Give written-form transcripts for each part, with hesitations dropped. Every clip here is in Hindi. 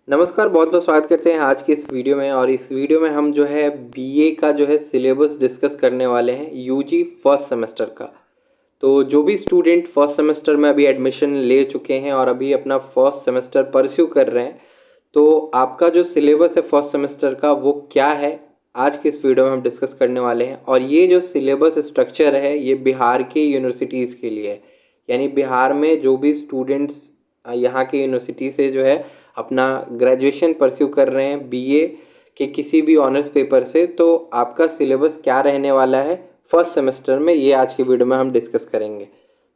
नमस्कार, बहुत बहुत स्वागत करते हैं आज की इस वीडियो में। और इस वीडियो में हम जो है बीए का जो है सिलेबस डिस्कस करने वाले हैं, यूजी फर्स्ट सेमेस्टर का। तो जो भी स्टूडेंट फर्स्ट सेमेस्टर में अभी एडमिशन ले चुके हैं और अभी अपना फर्स्ट सेमेस्टर परस्यू कर रहे हैं, तो आपका जो सिलेबस है फर्स्ट सेमेस्टर का वो क्या है, आज की इस वीडियो में हम डिस्कस करने वाले हैं। और ये जो सिलेबस स्ट्रक्चर है ये बिहार के यूनिवर्सिटीज़ के लिए है, यानी बिहार में जो भी स्टूडेंट्स यहाँ के यूनिवर्सिटी से जो है अपना ग्रेजुएशन परस्यू कर रहे हैं बीए के किसी भी ऑनर्स पेपर से, तो आपका सिलेबस क्या रहने वाला है फर्स्ट सेमेस्टर में, ये आज की वीडियो में हम डिस्कस करेंगे।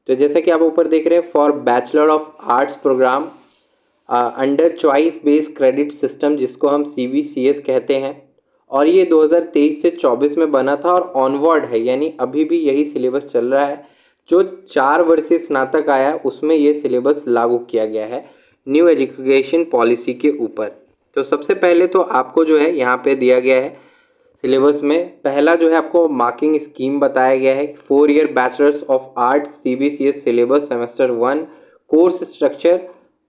तो जैसा कि आप ऊपर देख रहे हैं, for bachelor of arts programme under choice based credit system, जिसको हम CBCS कहते हैं, और ये 2023 से 24 में बना था और ऑनवर्ड है, यानी अभी भी यही सिलेबस चल रहा है। जो 4 वर्षीय स्नातक आया उसमें ये सिलेबस लागू किया गया है न्यू एजुकेशन पॉलिसी के ऊपर। तो सबसे पहले तो आपको जो है यहाँ पे दिया गया है सिलेबस में, पहला जो है आपको मार्किंग स्कीम बताया गया है। 4 year bachelors of art CBCS syllabus semester 1 course structure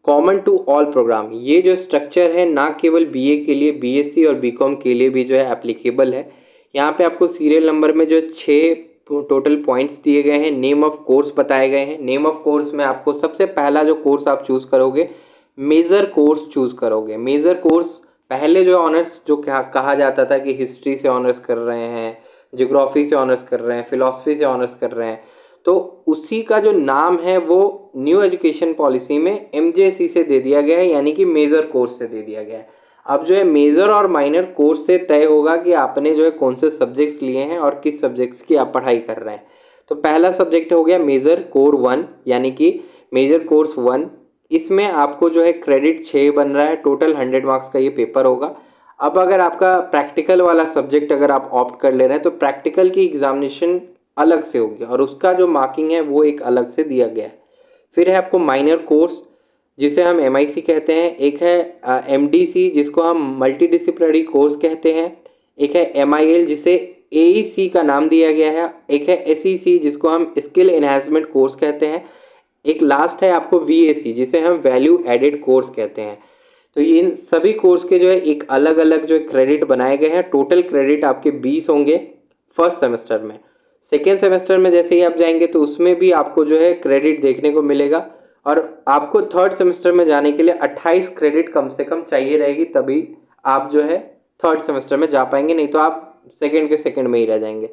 common to all programme. ये जो स्ट्रक्चर है ना केवल बीए के लिए, BSc और BCom के लिए भी जो है एप्लीकेबल है। यहाँ पे आपको सीरियल नंबर में जो 6 टोटल पॉइंट्स दिए गए हैं, नेम ऑफ कोर्स बताए गए हैं। नेम ऑफ कोर्स में आपको सबसे पहला जो कोर्स आप चूज़ करोगे, मेजर कोर्स चूज़ करोगे। मेजर कोर्स पहले जो ऑनर्स जो कहा जाता था कि हिस्ट्री से ऑनर्स कर रहे हैं, ज्योग्राफी से ऑनर्स कर रहे हैं, फिलॉसफी से ऑनर्स कर रहे हैं, तो उसी का जो नाम है वो न्यू एजुकेशन पॉलिसी में MJC से दे दिया गया है, यानी कि मेजर कोर्स से दे दिया गया है। अब जो है मेजर और माइनर कोर्स से तय होगा कि आपने जो है कौन से सब्जेक्ट्स लिए हैं और किस सब्जेक्ट्स की आप पढ़ाई कर रहे हैं। तो पहला सब्जेक्ट हो गया मेजर कोर 1, यानी कि मेजर कोर्स 1। इसमें आपको जो है क्रेडिट 6 बन रहा है, टोटल 100 मार्क्स का ये पेपर होगा। अब अगर आपका प्रैक्टिकल वाला सब्जेक्ट अगर आप ऑप्ट कर ले रहे हैं तो प्रैक्टिकल की एग्जामिनेशन अलग से होगी और उसका जो मार्किंग है वो एक अलग से दिया गया है। फिर है आपको माइनर कोर्स, जिसे हम MIC कहते हैं। एक है MDC, जिसको हम मल्टी डिसिप्लिनरी कोर्स कहते हैं। एक है MIL, जिसे AEC का नाम दिया गया है। एक है SEC, जिसको हम स्किल एनहांसमेंट कोर्स कहते हैं। एक लास्ट है आपको VAC, जिसे हम वैल्यू एडेड कोर्स कहते हैं। तो ये इन सभी कोर्स के जो है एक अलग अलग जो क्रेडिट बनाए गए हैं। टोटल क्रेडिट आपके 20 होंगे फर्स्ट सेमेस्टर में। सेकेंड सेमेस्टर में जैसे ही आप जाएंगे तो उसमें भी आपको जो है क्रेडिट देखने को मिलेगा, और आपको थर्ड सेमेस्टर में जाने के लिए 28 क्रेडिट कम से कम चाहिए रहेगी, तभी आप जो है थर्ड सेमेस्टर में जा पाएंगे, नहीं तो आप सेकेंड के सेकेंड में ही रह जाएंगे।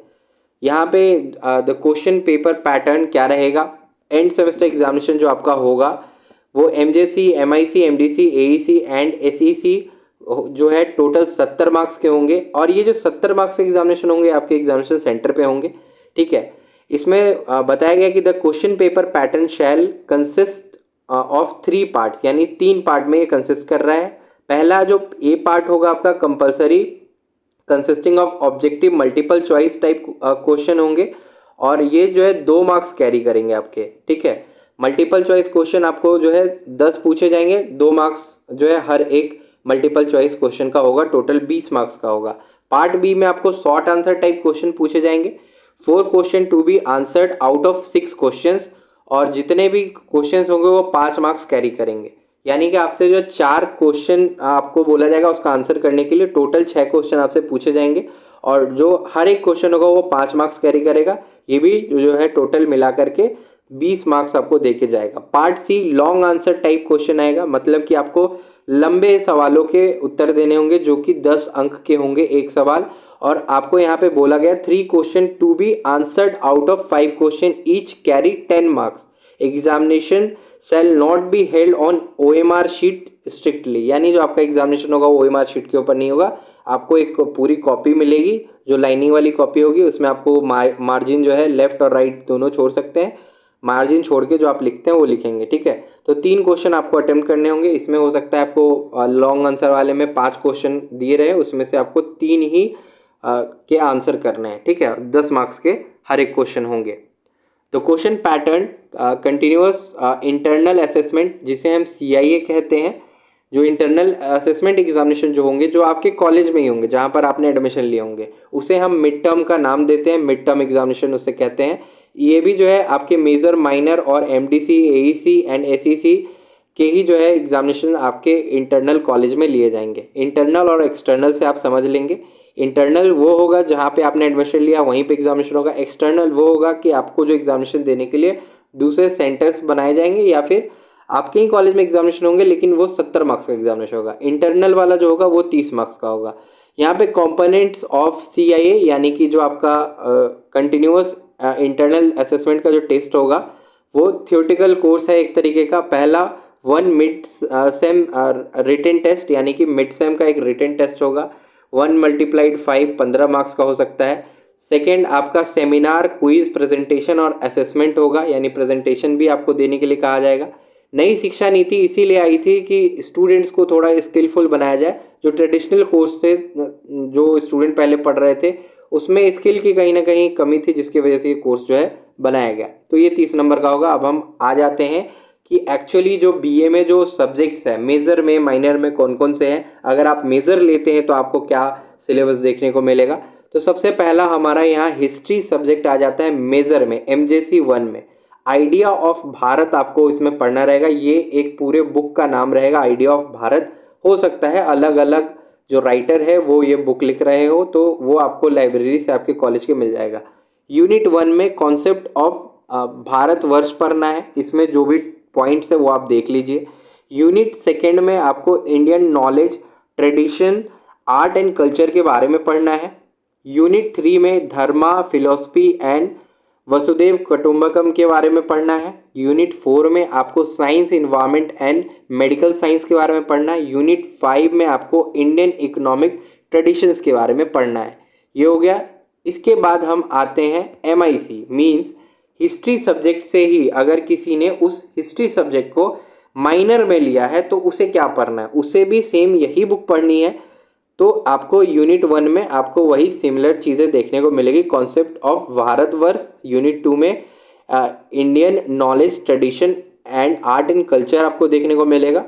यहाँ पे द क्वेश्चन पेपर पैटर्न क्या रहेगा, एंड सेमेस्टर एग्जामिनेशन जो आपका होगा वो MJC, MIC, MDC, AEC and SEC जो है टोटल 70 मार्क्स के होंगे। और ये जो 70 मार्क्स के एग्जामिनेशन होंगे आपके एग्जामिनेशन सेंटर पे होंगे, ठीक है। इसमें बताया गया कि the question paper pattern shell consist of 3 parts, यानी 3 पार्ट में ये कंसिस्ट कर रहा है। पहला जो A पार्ट होगा आपका compulsory, consisting of objective multiple choice type question होंगे, और ये जो है 2 मार्क्स कैरी करेंगे आपके, ठीक है। मल्टीपल चॉइस क्वेश्चन आपको जो है 10 पूछे जाएंगे, 2 मार्क्स जो है हर एक मल्टीपल चॉइस क्वेश्चन का होगा, टोटल 20 मार्क्स का होगा। पार्ट B में आपको शॉर्ट आंसर टाइप क्वेश्चन पूछे जाएंगे, 4 question to be answered out of 6 questions, और जितने भी क्वेश्चंस होंगे वो 5 मार्क्स कैरी करेंगे। यानी कि आपसे जो 4 क्वेश्चन आपको बोला जाएगा उसका आंसर करने के लिए, टोटल 6 क्वेश्चन आपसे पूछे जाएंगे, और जो हर एक क्वेश्चन होगा वो 5 मार्क्स कैरी करेगा। ये भी जो है टोटल मिला करके 20 मार्क्स आपको देके जाएगा। Part C long answer type question आएगा, मतलब कि आपको लंबे सवालों के उत्तर देने होंगे जो कि 10 अंक के होंगे एक सवाल, और आपको यहाँ पे बोला गया 3 question to be answered out of 5 question each carry 10 marks. Examination shall not be held on OMR sheet strictly, यानी जो आपका एग्जामिनेशन होगा वो OMR शीट के ऊपर नहीं होगा, आपको एक पूरी कॉपी मिलेगी जो लाइनिंग वाली कॉपी होगी। उसमें आपको मार्जिन जो है लेफ्ट और राइट दोनों छोड़ सकते हैं, मार्जिन छोड़ के जो आप लिखते हैं वो लिखेंगे, ठीक है। तो 3 क्वेश्चन आपको अटेम्प्ट करने होंगे। इसमें हो सकता है आपको लॉन्ग आंसर वाले में 5 क्वेश्चन दिए रहे, उसमें से आपको 3 ही के आंसर करने हैं, ठीक है। 10 मार्क्स के हर एक क्वेश्चन होंगे। तो question pattern continuous internal assessment, जिसे हम CIA कहते हैं, जो इंटरनल असेसमेंट एग्जामिनेशन जो होंगे जो आपके कॉलेज में ही होंगे जहाँ पर आपने एडमिशन लिए होंगे, उसे हम मिड टर्म का नाम देते हैं, मिड टर्म एग्जामिनेशन उसे कहते हैं। ये भी जो है आपके मेजर, माइनर और MDC, AEC एंड SEC के ही जो है एग्जामिनेशन आपके इंटरनल कॉलेज में लिए जाएंगे। इंटरनल और एक्सटर्नल से आप समझ लेंगे। इंटरनल वो होगा जहाँ पे आपने एडमिशन लिया वहीं पे एग्जामिनेशन होगा। एक्सटर्नल वो होगा कि आपको जो एग्जामिनेशन देने के लिए दूसरे सेंटर्स बनाए जाएंगे या फिर आपके ही कॉलेज में एग्जामिनेशन होंगे, लेकिन वो 70 मार्क्स का एग्जामिनेशन होगा। इंटरनल वाला जो होगा वो 30 मार्क्स का होगा। यहाँ पे कंपोनेंट्स ऑफ CIA यानी कि जो आपका कंटिन्यूअस इंटरनल असेसमेंट का जो टेस्ट होगा वो थियोरेटिकल कोर्स है एक तरीके का। पहला 1 मिड सेम रिटन टेस्ट यानी कि मिड सेम का एक रिटन टेस्ट होगा। 1 × 5 15 मार्क्स का हो सकता है। सेकेंड आपका सेमिनार, क्विज, प्रेजेंटेशन और असेसमेंट होगा, यानी प्रेजेंटेशन भी आपको देने के लिए कहा जाएगा। नई शिक्षा नीति इसीलिए आई थी कि स्टूडेंट्स को थोड़ा स्किलफुल बनाया जाए। जो ट्रेडिशनल कोर्स से जो स्टूडेंट पहले पढ़ रहे थे उसमें स्किल की कहीं ना कहीं कमी थी, जिसकी वजह से ये कोर्स जो है बनाया गया। तो ये 30 नंबर का होगा। अब हम आ जाते हैं कि एक्चुअली जो BA में जो सब्जेक्ट्स हैं मेजर में माइनर में कौन कौन से हैं। अगर आप मेजर लेते हैं तो आपको क्या सिलेबस देखने को मिलेगा। तो सबसे पहला हमारा यहाँ हिस्ट्री सब्जेक्ट आ जाता है मेजर में, MJC 1 में। आइडिया ऑफ भारत आपको इसमें पढ़ना रहेगा। ये एक पूरे बुक का नाम रहेगा, आइडिया ऑफ भारत। हो सकता है अलग अलग जो राइटर है वो ये बुक लिख रहे हो, तो वो आपको लाइब्रेरी से आपके कॉलेज के मिल जाएगा। यूनिट 1 में कॉन्सेप्ट ऑफ भारतवर्ष पढ़ना है। इसमें जो भी पॉइंट्स है वो आप देख लीजिए। यूनिट 2 में आपको Indian knowledge, tradition, art and culture के बारे में पढ़ना है। यूनिट 3 में धर्मा, फिलोसफी एंड वसुदेव कुटुंबकम के बारे में पढ़ना है। यूनिट 4 में आपको science, environment and medical science के बारे में पढ़ना है। यूनिट 5 में आपको इंडियन इकोनॉमिक ट्रेडिशंस के बारे में पढ़ना है। ये हो गया। इसके बाद हम आते हैं MIC मीन्स हिस्ट्री सब्जेक्ट से ही अगर किसी ने उस हिस्ट्री सब्जेक्ट को माइनर में लिया है तो उसे क्या पढ़ना है, उसे भी सेम यही बुक पढ़नी है। तो आपको यूनिट 1 में आपको वही सिमिलर चीज़ें देखने को मिलेगी। कॉन्सेप्ट ऑफ भारतवर्ष यूनिट 2 में Indian knowledge, tradition and art and culture आपको देखने को मिलेगा।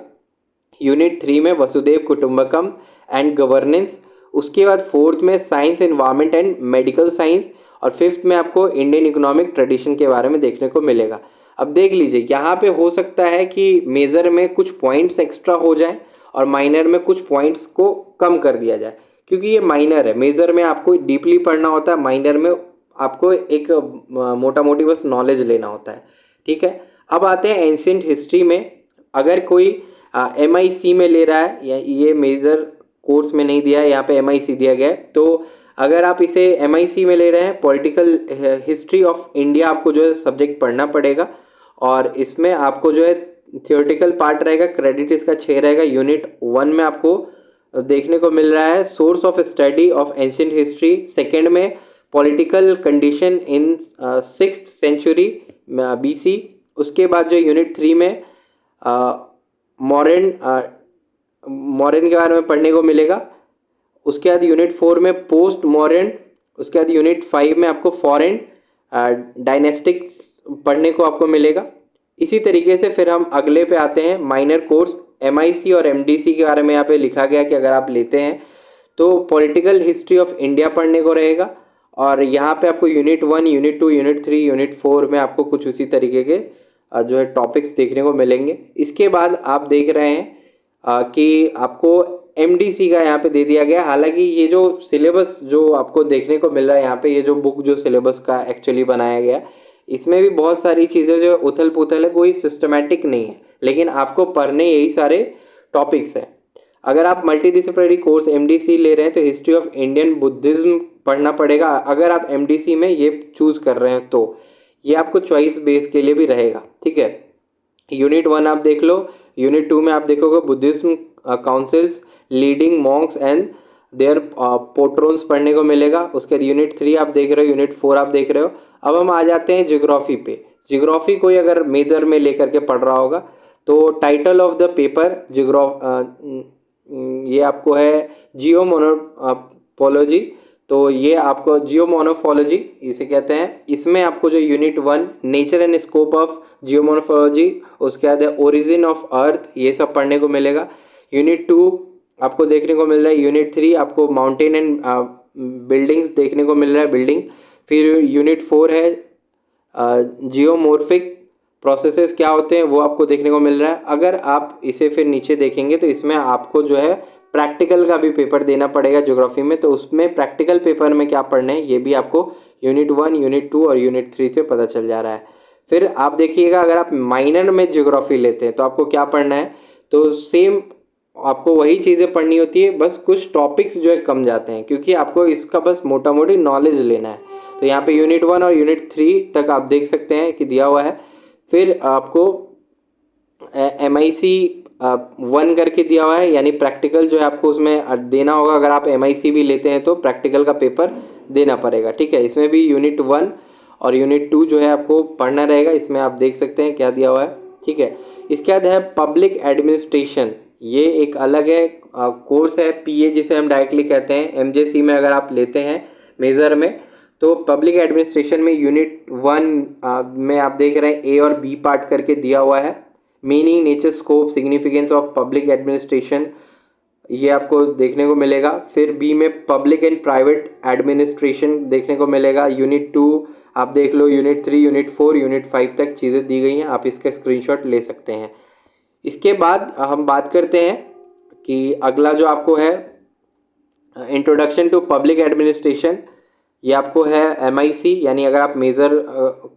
यूनिट 3 में वसुदेव कुटुंबकम एंड गवर्नेंस। उसके बाद 4th में science, environment and medical science. और 5th में आपको इंडियन इकोनॉमिक ट्रेडिशन के बारे में देखने को मिलेगा। अब देख लीजिए, यहाँ पे हो सकता है कि मेजर में कुछ पॉइंट्स एक्स्ट्रा हो जाए और माइनर में कुछ पॉइंट्स को कम कर दिया जाए, क्योंकि ये माइनर है। मेजर में आपको डीपली पढ़ना होता है, माइनर में आपको एक मोटा मोटी बस नॉलेज लेना होता है। ठीक है। अब आते हैं एंशिएंट हिस्ट्री में। अगर कोई MIC में ले रहा है, या ये मेजर कोर्स में नहीं दिया है, यहाँ पे MIC दिया गया है, तो अगर आप इसे MIC में ले रहे हैं, पॉलिटिकल हिस्ट्री ऑफ इंडिया आपको जो है सब्जेक्ट पढ़ना पड़ेगा। और इसमें आपको जो है थियोरेटिकल पार्ट रहेगा, क्रेडिट इसका 6 रहेगा। यूनिट 1 में आपको देखने को मिल रहा है source of study of ancient history. Second में political condition in 6th century BC। उसके बाद जो यूनिट 3 में मॉडर्न के बारे में पढ़ने को मिलेगा। उसके बाद यूनिट 4 में पोस्ट मॉडर्न। उसके बाद यूनिट 5 में आपको फॉरेन डायनेस्टिक्स पढ़ने को आपको मिलेगा। इसी तरीके से फिर हम अगले पे आते हैं माइनर कोर्स। MIC और MDC के बारे में यहाँ पे लिखा गया कि अगर आप लेते हैं तो पॉलिटिकल हिस्ट्री ऑफ इंडिया पढ़ने को रहेगा। और यहाँ पे आपको यूनिट 1, यूनिट 2, यूनिट 3, यूनिट 4 में आपको कुछ उसी तरीके के जो है टॉपिक्स देखने को मिलेंगे। इसके बाद आप देख रहे हैं कि आपको MDC का यहाँ पे दे दिया गया। हालांकि ये जो सिलेबस जो आपको देखने को मिल रहा है यहाँ पे, ये जो बुक जो सिलेबस का एक्चुअली बनाया गया, इसमें भी बहुत सारी चीज़ें जो उथल पुथल है, कोई सिस्टमेटिक नहीं है, लेकिन आपको पढ़ने यही सारे टॉपिक्स हैं। अगर आप मल्टीडिसिप्लिनरी कोर्स MDC ले रहे हैं तो हिस्ट्री ऑफ इंडियन बुद्धिज्म पढ़ना पड़ेगा। अगर आप MDC में ये चूज़ कर रहे हैं तो ये आपको चॉइस बेस के लिए भी रहेगा। ठीक है। यूनिट 1 आप देख लो। यूनिट 2 में आप देखोगे Buddhism councils, leading monks and their patrons पढ़ने को मिलेगा। उसके बाद यूनिट 3 आप देख रहे हो, यूनिट 4 आप देख रहे हो। अब हम आ जाते हैं ज्योग्राफी पे। ज्योग्राफी कोई अगर मेजर में लेकर के पढ़ रहा होगा तो टाइटल ऑफ द पेपर ये आपको है जियोमोनोपोलॉजी। तो ये आपको जियोमोनोफोलॉजी इसे कहते हैं। इसमें आपको जो unit 1 nature and scope of geomorphology, उसके बाद है ओरिजिन ऑफ अर्थ, ये सब पढ़ने को मिलेगा। यूनिट 2 आपको देखने को मिल रहा है। यूनिट 3 आपको माउंटेन एंड बिल्डिंग्स देखने को मिल रहा है, बिल्डिंग। फिर यूनिट 4 है जियोमॉर्फिक प्रोसेसेस क्या होते हैं वो आपको देखने को मिल रहा है। अगर आप इसे फिर नीचे देखेंगे तो इसमें आपको जो है प्रैक्टिकल का भी पेपर देना पड़ेगा ज्योग्राफी में, तो उसमें प्रैक्टिकल पेपर में क्या पढ़ना है ये भी आपको यूनिट 1, यूनिट 2 और यूनिट 3 से पता चल जा रहा है। फिर आप देखिएगा अगर आप माइनर में ज्योग्राफी लेते हैं तो आपको क्या पढ़ना है, तो सेम आपको वही चीज़ें पढ़नी होती है, बस कुछ टॉपिक्स जो है कम जाते हैं क्योंकि आपको इसका बस मोटा मोटी नॉलेज लेना है। तो यहाँ पे यूनिट 1 और यूनिट 3 तक आप देख सकते हैं कि दिया हुआ है। फिर आपको MIC 1 करके दिया हुआ है, यानी प्रैक्टिकल जो है आपको उसमें देना होगा। अगर आप MIC भी लेते हैं तो प्रैक्टिकल का पेपर देना पड़ेगा, ठीक है। इसमें भी यूनिट 1 और यूनिट 2 जो है आपको पढ़ना रहेगा। इसमें आप देख सकते हैं क्या दिया हुआ है, ठीक है। इसके बाद है पब्लिक एडमिनिस्ट्रेशन, ये एक अलग है कोर्स है, PA जिसे हम डायरेक्टली कहते हैं। MJC में अगर आप लेते हैं मेज़र में तो पब्लिक एडमिनिस्ट्रेशन में यूनिट 1 में आप देख रहे हैं A और B पार्ट करके दिया हुआ है। Meaning, nature, scope, significance of public administration ये आपको देखने को मिलेगा। फिर B में पब्लिक एंड प्राइवेट एडमिनिस्ट्रेशन देखने को मिलेगा। यूनिट 2 आप देख लो, यूनिट 3, यूनिट 4, यूनिट 5 तक चीज़ें दी गई हैं, आप इसका स्क्रीनशॉट ले सकते हैं। इसके बाद हम बात करते हैं कि अगला जो आपको है इंट्रोडक्शन टू पब्लिक एडमिनिस्ट्रेशन, ये आपको है MIC, यानी अगर आप मेजर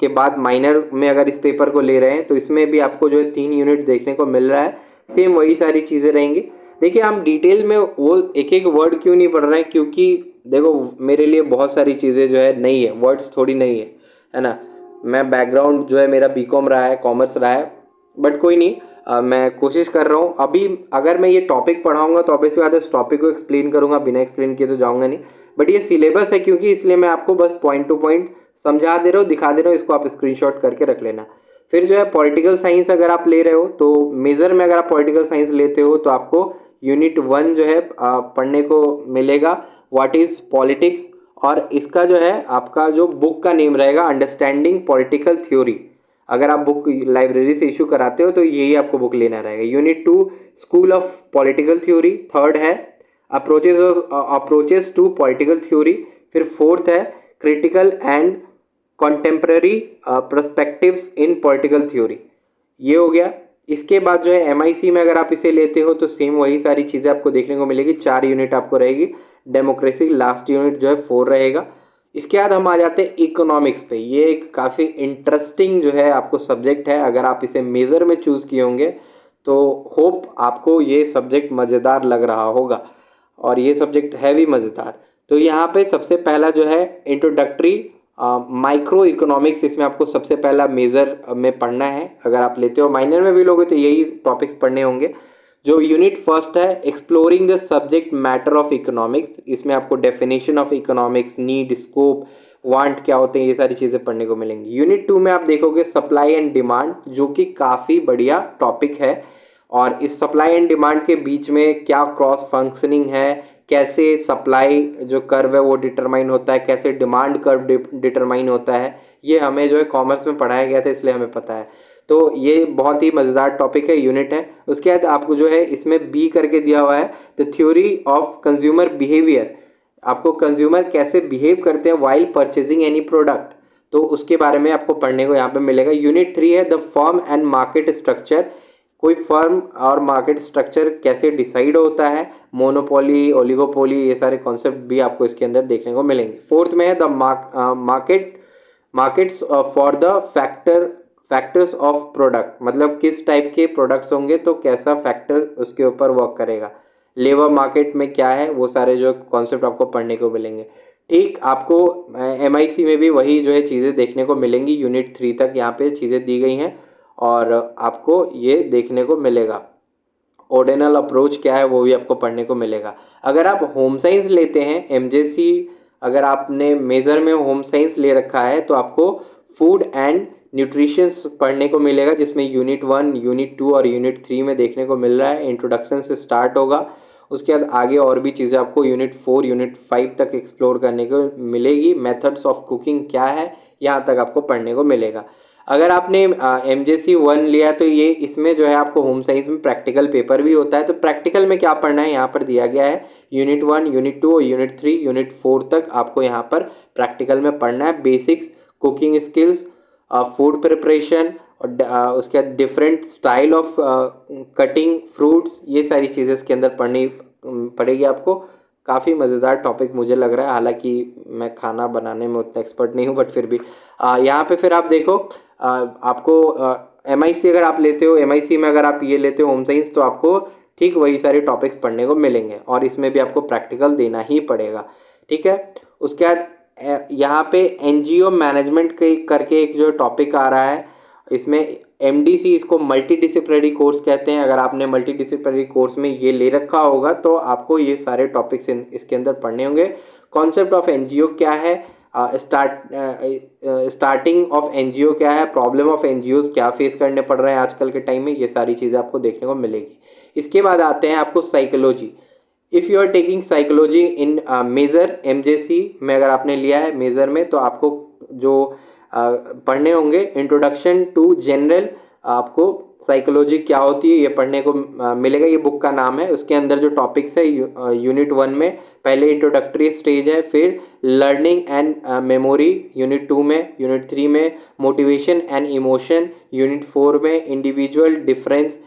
के बाद माइनर में अगर इस पेपर को ले रहे हैं तो इसमें भी आपको जो है 3 यूनिट देखने को मिल रहा है। सेम वही सारी चीज़ें रहेंगी। देखिए हम डिटेल में वो एक एक वर्ड क्यों नहीं पढ़ रहे हैं, क्योंकि देखो मेरे लिए बहुत सारी चीज़ें जो है नई है, वर्ड्स थोड़ी नई है ना। मैं बैकग्राउंड जो है मेरा BCom रहा है, कॉमर्स रहा है, बट कोई नहीं, मैं कोशिश कर रहा हूँ। अभी अगर मैं ये टॉपिक पढ़ाऊँगा तो ऑब्वियसली बात है उस टॉपिक को एक्सप्लेन करूँगा, बिना एक्सप्लेन किए तो जाऊँगा नहीं। बट ये सिलेबस है क्योंकि, इसलिए मैं आपको बस पॉइंट टू पॉइंट समझा दे रहा हूँ, दिखा दे रहा हूँ, इसको आप स्क्रीनशॉट करके रख लेना। फिर जो है पॉलिटिकल साइंस अगर आप ले रहे हो तो मेजर में अगर आप पॉलिटिकल साइंस लेते हो तो आपको यूनिट 1 जो है पढ़ने को मिलेगा, व्हाट इज़ पॉलिटिक्स। और इसका जो है आपका जो बुक का नेम रहेगा अंडरस्टैंडिंग पॉलिटिकल थ्योरी। अगर आप बुक लाइब्रेरी से इशू कराते हो तो यही आपको बुक लेना रहेगा। Unit 2 school of political theory, third है अप्रोचेस टू पॉलिटिकल थ्योरी। फिर फोर्थ है critical and contemporary perspectives in political theory, ये हो गया। इसके बाद जो है MIC में अगर आप इसे लेते हो तो सेम वही सारी चीज़ें आपको देखने को मिलेगी। 4 यूनिट आपको रहेगी। डेमोक्रेसी लास्ट यूनिट जो है 4 रहेगा। इसके बाद हम आ जाते हैं इकोनॉमिक्स पे। ये एक काफ़ी इंटरेस्टिंग जो है आपको सब्जेक्ट है। अगर आप इसे मेजर में चूज़ किए होंगे तो होप आपको ये सब्जेक्ट मज़ेदार लग रहा होगा, और ये सब्जेक्ट है भी मज़ेदार। तो यहाँ पे सबसे पहला जो है इंट्रोडक्टरी माइक्रो इकोनॉमिक्स, इसमें आपको सबसे पहला मेजर में पढ़ना है। अगर आप लेते हो माइनर में भी लोगे तो यही टॉपिक्स पढ़ने होंगे। जो यूनिट फर्स्ट है exploring the subject matter of economics, इसमें आपको definition of economics, need, scope, want क्या होते हैं, ये सारी चीज़ें पढ़ने को मिलेंगी। यूनिट 2 में आप देखोगे सप्लाई एंड डिमांड, जो कि काफ़ी बढ़िया टॉपिक है। और इस सप्लाई एंड डिमांड के बीच में क्या क्रॉस फंक्शनिंग है, कैसे सप्लाई जो कर्व है वो डिटरमाइन होता है, कैसे डिमांड कर्व डिटरमाइन होता है, ये हमें जो है कॉमर्स में पढ़ाया गया था, इसलिए हमें पता है। तो ये बहुत ही मज़ेदार टॉपिक है, यूनिट है। उसके बाद आपको जो है इसमें B करके दिया हुआ है the theory of consumer behaviour, आपको कंज्यूमर कैसे बिहेव करते हैं वाइल परचेजिंग एनी प्रोडक्ट, तो उसके बारे में आपको पढ़ने को यहाँ पे मिलेगा। यूनिट 3 है the firm and market structure, कोई फर्म और मार्केट स्ट्रक्चर कैसे डिसाइड होता है, मोनोपोली, ओलिगोपोली, ये सारे कॉन्सेप्ट भी आपको इसके अंदर देखने को मिलेंगे। फोर्थ में है the markets for the factors of product, मतलब किस टाइप के प्रोडक्ट्स होंगे तो कैसा फैक्टर उसके ऊपर वर्क करेगा। लेबर मार्केट में क्या है, वो सारे जो कॉन्सेप्ट आपको पढ़ने को मिलेंगे। ठीक, आपको MIC में भी वही जो है चीज़ें देखने को मिलेंगी। यूनिट 3 तक यहाँ पे चीज़ें दी गई हैं और आपको ये देखने को मिलेगा। ऑर्डिनल अप्रोच क्या है वो भी आपको पढ़ने को मिलेगा। अगर आप होम साइंस लेते हैं MJC, अगर आपने मेजर में होम साइंस ले रखा है तो आपको फूड एंड न्यूट्रिशंस पढ़ने को मिलेगा, जिसमें यूनिट 1, यूनिट 2 और यूनिट 3 में देखने को मिल रहा है। इंट्रोडक्शन से स्टार्ट होगा, उसके बाद आगे और भी चीज़ें आपको यूनिट 4, यूनिट 5 तक एक्सप्लोर करने को मिलेगी। मेथड्स ऑफ कुकिंग क्या है, यहाँ तक आपको पढ़ने को मिलेगा। अगर आपने MJC 1 लिया तो ये इसमें जो है आपको होम साइंस में प्रैक्टिकल पेपर भी होता है। तो प्रैक्टिकल में क्या पढ़ना है यहाँ पर दिया गया है, यूनिट 1, यूनिट 2, यूनिट 3, यूनिट 4 तक आपको यहाँ पर प्रैक्टिकल में पढ़ना है। Basics, cooking skills, food preparation, और उसके बाद different style of cutting fruits, ये सारी चीज़ें इसके अंदर पढ़नी पड़ेगी आपको। काफ़ी मज़ेदार टॉपिक मुझे लग रहा है, हालांकि मैं खाना बनाने में उतना एक्सपर्ट नहीं हूँ, बट फिर भी यहाँ पे फिर आप देखो आपको MIC अगर आप लेते हो, MIC में अगर आप ये लेते हो होम साइंस, तो आपको ठीक वही सारे टॉपिक्स पढ़ने को मिलेंगे और इसमें भी आपको प्रैक्टिकल देना ही पड़ेगा। ठीक है, उसके बाद यहाँ पे NGO मैनेजमेंट के करके एक जो टॉपिक आ रहा है, इसमें MDC, इसको मल्टी डिसिप्लिनरी कोर्स कहते हैं। अगर आपने मल्टी डिसिप्लिनरी कोर्स में ये ले रखा होगा तो आपको ये सारे टॉपिक्स इसके अंदर पढ़ने होंगे। कॉन्सेप्ट ऑफ NGO क्या है, स्टार्टिंग ऑफ NGO क्या है, प्रॉब्लम ऑफ NGOs क्या फेस करने पड़ रहे हैं आजकल के टाइम में, ये सारी चीज़ें आपको देखने को मिलेगी। इसके बाद आते हैं आपको psychology. If you are taking psychology in major MJC में, अगर आपने लिया है मेजर में, तो आपको जो पढ़ने होंगे इंट्रोडक्शन टू जनरल, आपको साइकोलॉजी क्या होती है ये पढ़ने को मिलेगा। ये बुक का नाम है, उसके अंदर जो टॉपिक्स है यूनिट 1 में पहले इंट्रोडक्टरी स्टेज है, फिर लर्निंग एंड मेमोरी यूनिट 2 में, यूनिट 3 में मोटिवेशन एंड इमोशन, यूनिट 4 में इंडिविजुअल डिफरेंस।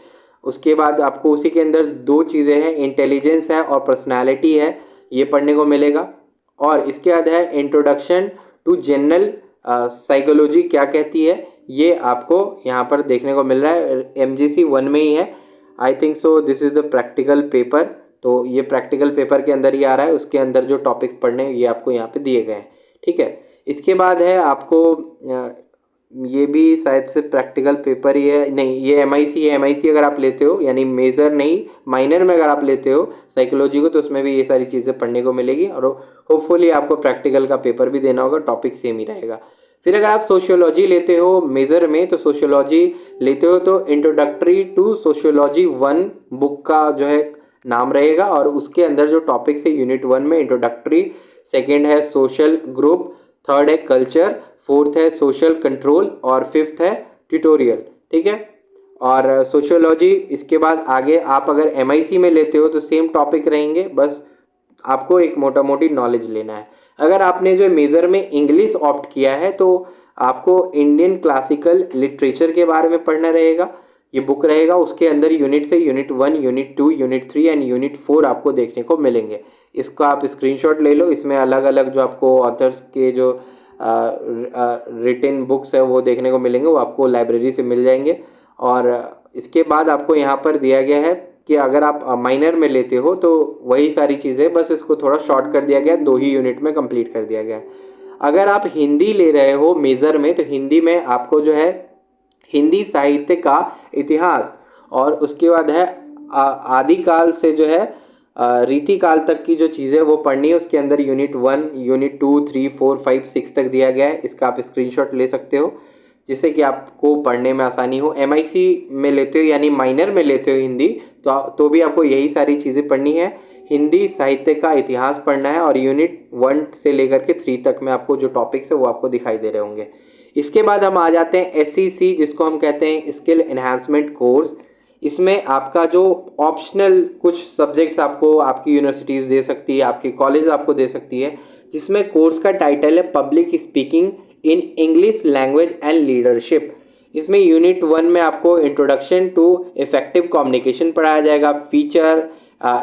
उसके बाद आपको उसी के अंदर 2 चीज़ें हैं, इंटेलिजेंस है और पर्सनालिटी है, ये पढ़ने को मिलेगा। और इसके बाद है इंट्रोडक्शन टू जनरल साइकोलॉजी क्या कहती है, ये आपको यहाँ पर देखने को मिल रहा है, MGC 1 में ही है। I think so this is the practical paper, तो ये प्रैक्टिकल पेपर के अंदर ही आ रहा है, उसके अंदर जो टॉपिक्स पढ़ने ये आपको यहाँ पे दिए गए हैं। ठीक है, इसके बाद है आपको ये भी शायद से प्रैक्टिकल पेपर ही है, नहीं ये MIC है। MIC अगर आप लेते हो, यानी मेजर नहीं माइनर में अगर आप लेते हो साइकोलॉजी को, तो उसमें भी ये सारी चीज़ें पढ़ने को मिलेगी और होपफुली आपको प्रैक्टिकल का पेपर भी देना होगा, टॉपिक सेम ही रहेगा। फिर अगर आप सोशियोलॉजी लेते हो मेजर में, तो सोशियोलॉजी लेते हो तो इंट्रोडक्टरी टू सोशियोलॉजी 1 बुक का जो है नाम रहेगा, और उसके अंदर जो टॉपिक्स है यूनिट 1 में इंट्रोडक्टरी, सेकेंड है सोशल ग्रुप, थर्ड है कल्चर, फोर्थ है सोशल कंट्रोल और फिफ्थ है ट्यूटोरियल। ठीक है, और सोशियोलॉजी इसके बाद आगे आप अगर MIC में लेते हो तो सेम टॉपिक रहेंगे, बस आपको एक मोटा मोटी नॉलेज लेना है। अगर आपने जो मेजर में इंग्लिश ऑप्ट किया है तो आपको इंडियन क्लासिकल लिटरेचर के बारे में पढ़ना रहेगा, ये बुक रहेगा, उसके अंदर यूनिट से unit 1, unit 2, unit 3 and unit 4 आपको देखने को मिलेंगे। इसको आप स्क्रीनशॉट ले लो, इसमें अलग अलग जो आपको ऑथर्स के जो रिटन बुक्स है वो देखने को मिलेंगे, वो आपको लाइब्रेरी से मिल जाएंगे। और इसके बाद आपको यहाँ पर दिया गया है कि अगर आप माइनर में लेते हो तो वही सारी चीज़ें, बस इसको थोड़ा शॉर्ट कर दिया गया, 2 ही यूनिट में कंप्लीट कर दिया गया है। अगर आप हिंदी ले रहे हो मेजर में, तो हिंदी में आपको जो है हिंदी साहित्य का इतिहास, और उसके बाद है आदिकाल से जो है रीति काल तक की जो चीज़ें वो पढ़नी है। उसके अंदर यूनिट 1, यूनिट 2, 3, 4, 5, 6 तक दिया गया है, इसका आप स्क्रीनशॉट ले सकते हो जिससे कि आपको पढ़ने में आसानी हो। MIC में लेते हो यानी माइनर में लेते हो हिंदी, तो भी आपको यही सारी चीज़ें पढ़नी है, हिंदी साहित्य का इतिहास पढ़ना है, और यूनिट 1 से लेकर के 3 तक में आपको जो टॉपिक्स है वो आपको दिखाई दे रहे होंगे। इसके बाद हम आ जाते हैं SEC, जिसको हम कहते हैं स्किल एनहांसमेंट कोर्स। इसमें आपका जो ऑप्शनल कुछ सब्जेक्ट्स आपको आपकी यूनिवर्सिटीज़ दे सकती है, आपकी कॉलेज आपको दे सकती है, जिसमें कोर्स का टाइटल है public speaking in English language and leadership. इसमें यूनिट 1 में आपको इंट्रोडक्शन टू इफेक्टिव कम्युनिकेशन पढ़ाया जाएगा, फीचर,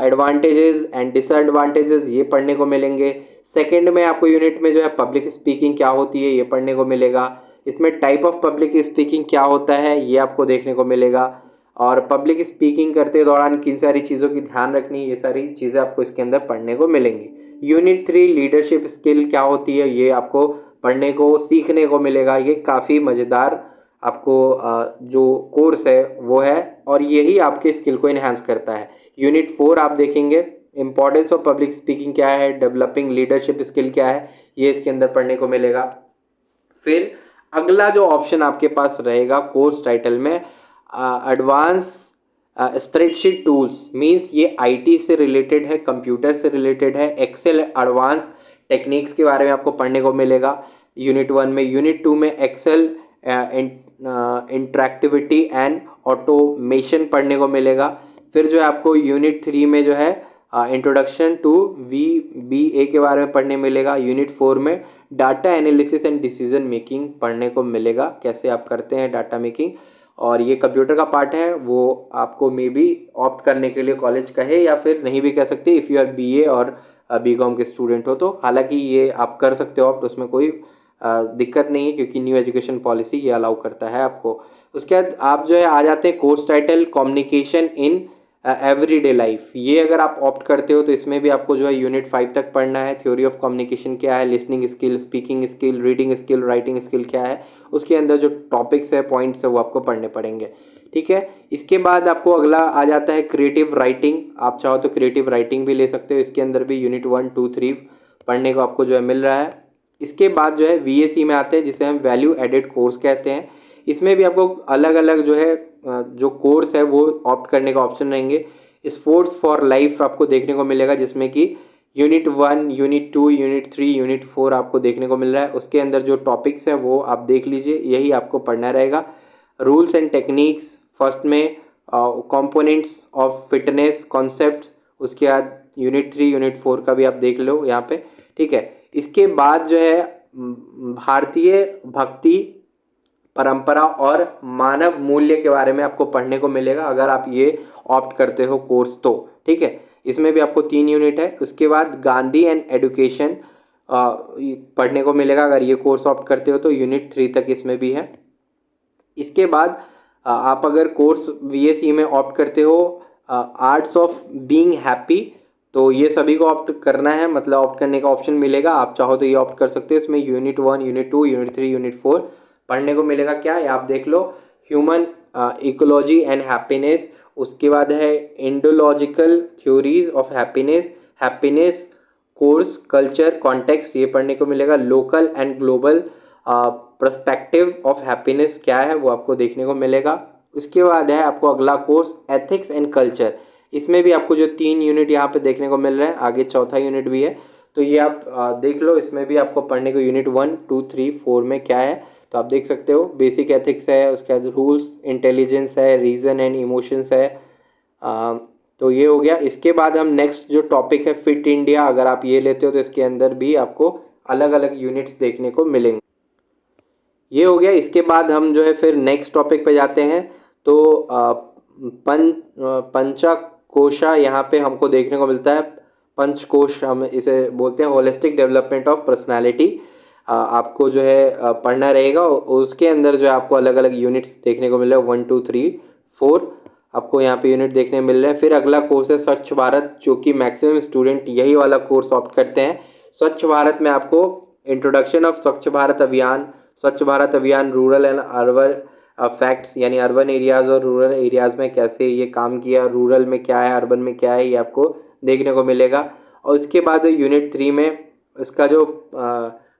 एडवांटेजेस एंड डिसएडवांटेजेस ये पढ़ने को मिलेंगे। सेकंड में आपको यूनिट में जो है पब्लिक स्पीकिंग क्या होती है ये पढ़ने को मिलेगा। इसमें टाइप ऑफ पब्लिक स्पीकिंग क्या होता है ये आपको देखने को मिलेगा, और पब्लिक स्पीकिंग करते दौरान किन सारी चीज़ों की ध्यान रखनी है, ये सारी चीज़ें आपको इसके अंदर पढ़ने को मिलेंगी। यूनिट 3 लीडरशिप स्किल क्या होती है ये आपको पढ़ने को सीखने को मिलेगा। ये काफ़ी मज़ेदार आपको जो कोर्स है वो है, और यही आपके स्किल को इन्हांस करता है। यूनिट 4 आप देखेंगे इंपॉर्टेंस ऑफ पब्लिक स्पीकिंग क्या है, डेवलपिंग लीडरशिप स्किल क्या है, ये इसके अंदर पढ़ने को मिलेगा। फिर अगला जो ऑप्शन आपके पास रहेगा कोर्स टाइटल में, एडवांस स्प्रेडशीट टूल्स, मींस ये IT से रिलेटेड है, कंप्यूटर से रिलेटेड है, एक्सेल एडवांस टेक्निक्स के बारे में आपको पढ़ने को मिलेगा यूनिट 1 में। यूनिट 2 में एक्सेल इंटरेक्टिविटी एंड ऑटोमेशन पढ़ने को मिलेगा। फिर जो है आपको यूनिट 3 में जो है इंट्रोडक्शन टू VBA के बारे में पढ़ने मिलेगा। यूनिट 4 में data analysis and decision making पढ़ने को मिलेगा, कैसे आप करते हैं डाटा मेकिंग। और ये कंप्यूटर का पार्ट है, वो आपको मे बी ऑप्ट करने के लिए कॉलेज कहे या फिर नहीं भी कह सकते इफ़ यू आर BA और BCom के स्टूडेंट हो तो। हालांकि ये आप कर सकते हो ऑप्ट, उसमें कोई दिक्कत नहीं है क्योंकि न्यू एजुकेशन पॉलिसी ये अलाउ करता है आपको। उसके बाद आप जो है आ जाते हैं course title communication in everyday life. ये अगर आप ऑप्ट करते हो तो इसमें भी आपको जो है यूनिट 5 तक पढ़ना है। थ्योरी ऑफ कम्युनिकेशन क्या है, listening skill, speaking skill, reading skill, writing skill क्या है, उसके अंदर जो टॉपिक्स है, पॉइंट्स है, वो आपको पढ़ने पड़ेंगे। ठीक है, इसके बाद आपको अगला आ जाता है क्रिएटिव राइटिंग। आप चाहो तो क्रिएटिव राइटिंग भी ले सकते हो, इसके अंदर भी यूनिट 1, 2, 3 पढ़ने को आपको जो है मिल रहा है। इसके बाद जो है VAC में आते हैं जिसे हम वैल्यू एडेड कोर्स कहते हैं। इसमें भी आपको अलग अलग जो है जो कोर्स है वो ऑप्ट करने का ऑप्शन रहेंगे। स्पोर्ट्स फॉर लाइफ आपको देखने को मिलेगा जिसमें कि यूनिट 1, यूनिट 2, यूनिट 3, यूनिट 4 आपको देखने को मिल रहा है। उसके अंदर जो टॉपिक्स हैं वो आप देख लीजिए, यही आपको पढ़ना रहेगा। रूल्स एंड टेक्निक्स फर्स्ट में, कंपोनेंट्स ऑफ फिटनेस कॉन्सेप्ट्स, उसके बाद यूनिट 3, यूनिट 4 का भी आप देख लो यहाँ पे। ठीक है, इसके बाद जो है भारतीय भक्ति परंपरा और मानव मूल्य के बारे में आपको पढ़ने को मिलेगा अगर आप ये ऑप्ट करते हो कोर्स तो। ठीक है, इसमें भी आपको 3 यूनिट है। उसके बाद गांधी एंड एडुकेशन पढ़ने को मिलेगा अगर ये कोर्स ऑप्ट करते हो तो, यूनिट 3 तक इसमें भी है। इसके बाद आप अगर कोर्स VAC में ऑप्ट करते हो आर्ट्स ऑफ बीइंग हैप्पी, तो ये सभी को ऑप्ट करना है, मतलब ऑप्ट करने का ऑप्शन मिलेगा। आप चाहो तो ये ऑप्ट कर सकते हो। इसमें यूनिट 1, यूनिट 2, यूनिट 3, यूनिट 4 पढ़ने को मिलेगा। क्या है आप देख लो, ह्यूमन इकोलॉजी एंड हैप्पीनेस, उसके बाद है Indological theories of happiness, happiness course, culture context ये पढ़ने को मिलेगा। Local and global perspective of happiness क्या है वो आपको देखने को मिलेगा। उसके बाद है आपको अगला कोर्स एथिक्स एंड कल्चर। इसमें भी आपको जो 3 यूनिट यहाँ पे देखने को मिल रहे हैं, आगे चौथा यूनिट भी है, तो ये आप देख लो। इसमें भी आपको पढ़ने को यूनिट 1, 2, 3, 4 में क्या है तो आप देख सकते हो। बेसिक एथिक्स है, उसके बाद रूल्स, इंटेलिजेंस है, रीज़न एंड इमोशंस है। तो ये हो गया। इसके बाद हम नेक्स्ट जो टॉपिक है फिट इंडिया, अगर आप ये लेते हो तो इसके अंदर भी आपको अलग अलग यूनिट्स देखने को मिलेंगे। ये हो गया। इसके बाद हम जो है फिर नेक्स्ट टॉपिक पे जाते हैं। तो पंचकोशा यहाँ पे हमको देखने को मिलता है। पंचकोश हम इसे बोलते हैं, होलिस्टिक डेवलपमेंट ऑफ पर्सनालिटी। आपको जो है पढ़ना रहेगा। उसके अंदर जो है आपको अलग अलग यूनिट्स देखने को मिल रहा है, 1, 2, 3, 4 आपको यहाँ पे यूनिट देखने मिल रहे हैं। फिर अगला कोर्स है स्वच्छ भारत, जो कि मैक्सिमम स्टूडेंट यही वाला कोर्स ऑप्ट करते हैं। स्वच्छ भारत में आपको इंट्रोडक्शन ऑफ स्वच्छ भारत अभियान, स्वच्छ भारत अभियान रूरल एंड अर्बन फैक्ट्स, यानी अर्बन एरियाज़ और रूरल एरियाज़ में कैसे ये काम किया, रूरल में क्या है, अर्बन में क्या है, ये आपको देखने को मिलेगा। और उसके बाद यूनिट 3 में इसका जो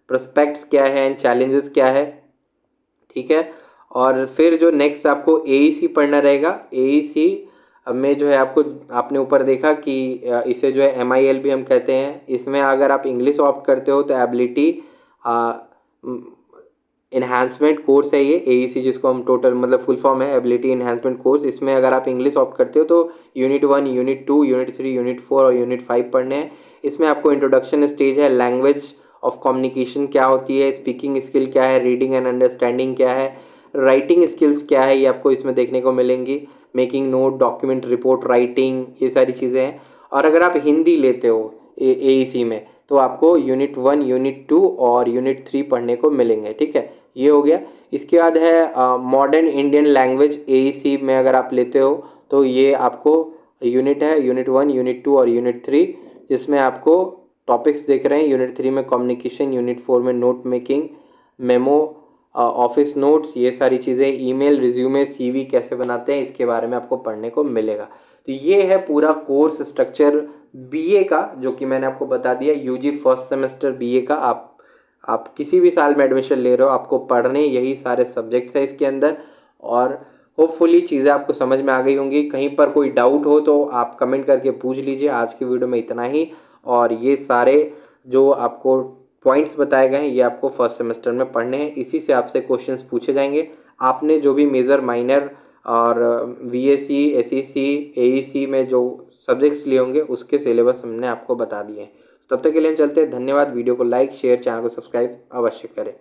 प्रोस्पेक्ट्स क्या है एंड चैलेंजेस क्या है। ठीक है, और फिर जो नेक्स्ट आपको AEC पढ़ना रहेगा। AEC में जो है आपको, आपने ऊपर देखा कि इसे जो है MIL भी हम कहते हैं। इसमें अगर आप इंग्लिश ऑप्ट करते हो तो एबिलिटी इन्हांसमेंट कोर्स है ये AEC, जिसको हम टोटल मतलब फुल फॉर्म है एबिलिटी इन्हांसमेंट कोर्स। इसमें अगर आप इंग्लिश ऑप्ट करते हो तो यूनिट 1, यूनिट 2, यूनिट 3, यूनिट 4 और यूनिट 5 पढ़ने हैं। इसमें आपको इंट्रोडक्शन स्टेज है, लैंग्वेज ऑफ कम्युनिकेशन क्या होती है, स्पीकिंग स्किल क्या है, रीडिंग एंड अंडरस्टैंडिंग क्या है, राइटिंग स्किल्स क्या है, ये आपको इसमें देखने को मिलेंगी। Making note, document, report writing, ये सारी चीज़ें हैं। और अगर आप हिंदी लेते हो AEC में तो आपको यूनिट 1, यूनिट 2 और यूनिट 3 पढ़ने को मिलेंगे। ठीक है, ये हो गया। इसके बाद है मॉडर्न इंडियन लैंग्वेज। AEC में अगर आप लेते हो तो ये आपको यूनिट है, यूनिट 1, यूनिट 2 और यूनिट 3, जिसमें आपको टॉपिक्स देख रहे हैं। यूनिट 3 में कम्युनिकेशन, यूनिट 4 में note making, memo, office notes, ये सारी चीज़ें, ईमेल, रिज्यूमे, CV कैसे बनाते हैं, इसके बारे में आपको पढ़ने को मिलेगा। तो ये है पूरा कोर्स स्ट्रक्चर BA का, जो कि मैंने आपको बता दिया। UG फर्स्ट सेमेस्टर BA का आप किसी भी साल में एडमिशन ले रहे हो, आपको पढ़ने यही सारे सब्जेक्ट्स हैं इसके अंदर। और होपफुली चीज़ें आपको समझ में आ गई होंगी। कहीं पर कोई डाउट हो तो आप कमेंट करके पूछ लीजिए। आज की वीडियो में इतना ही, और ये सारे जो आपको पॉइंट्स बताए गए हैं ये आपको फर्स्ट सेमेस्टर में पढ़ने हैं। इसी से आपसे क्वेश्चंस पूछे जाएंगे। आपने जो भी मेजर, माइनर और VAC, SEC, AEC में जो सब्जेक्ट्स लिए होंगे उसके सिलेबस हमने आपको बता दिए हैं। तब तक के लिए हम चलते हैं। धन्यवाद। वीडियो को लाइक शेयर, चैनल को सब्सक्राइब अवश्य करें।